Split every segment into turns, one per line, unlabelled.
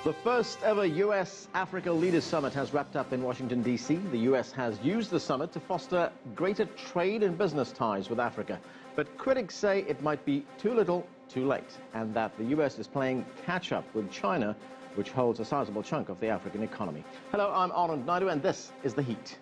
The first ever U.S.-Africa Leaders Summit has wrapped up in Washington, D.C. The U.S. has used the summit to foster greater trade and business ties with Africa. But critics say it might be too little, too late, and that the U.S. is playing catch-up with China, which holds a sizable chunk of the African economy. Hello, I'm Anand Naidu, and this is The Heat.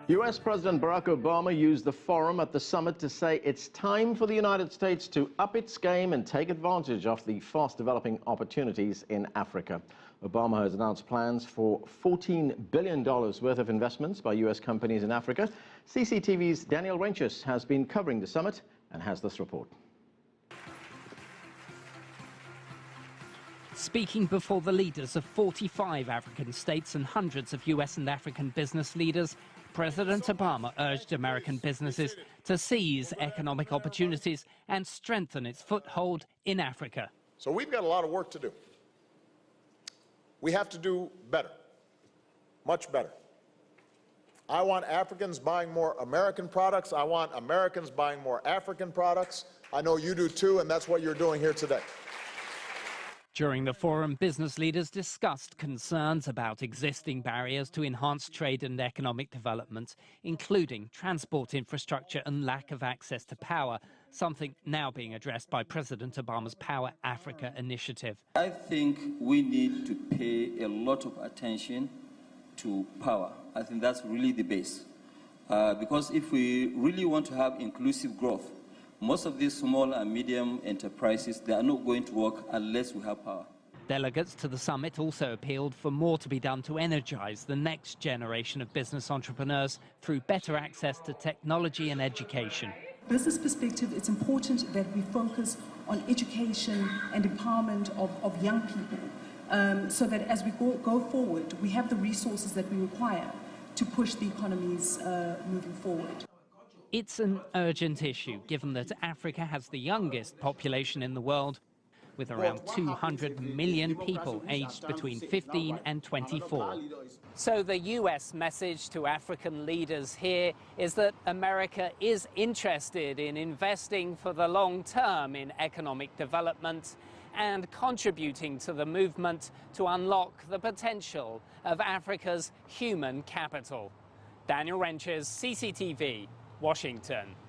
U.S. President Barack Obama used the forum at the summit to say it's time for the United States to up its game and take advantage of the fast-developing opportunities in Africa. Obama has announced plans for $14 billion worth of investments by U.S. companies in Africa. CCTV's Daniel Ryntjes has been covering the summit and has this report.
Speaking before the leaders of 45 African states and hundreds of U.S. and African business leaders, President Obama urged American businesses to seize economic opportunities and strengthen its foothold in Africa.
So we've got a lot of work to do. We have to do better, much better. I want Africans buying more American products. I want Americans buying more African products. I know you do too, and that's what you're doing here today.
During the forum, business leaders discussed concerns about existing barriers to enhance trade and economic development, including transport infrastructure and lack of access to power, something now being addressed by President Obama's Power Africa initiative.
I think we need to pay a lot of attention to power. I think that's really the base. Because if we really want to have inclusive growth, most of these small and medium enterprises, they are not going to work unless we have power.
Delegates to the summit also appealed for more to be done to energize the next generation of business entrepreneurs through better access to technology and education.
Business perspective, it's important that we focus on education and empowerment of young people, so that as we go forward, we have the resources that we require to push the economies moving forward.
It's an urgent issue, given that Africa has the youngest population in the world, with around 200 million people aged between 15 and 24. So the US message to African leaders here is that America is interested in investing for the long term in economic development and contributing to the movement to unlock the potential of Africa's human capital. Daniel Ryntjes, CCTV, Washington.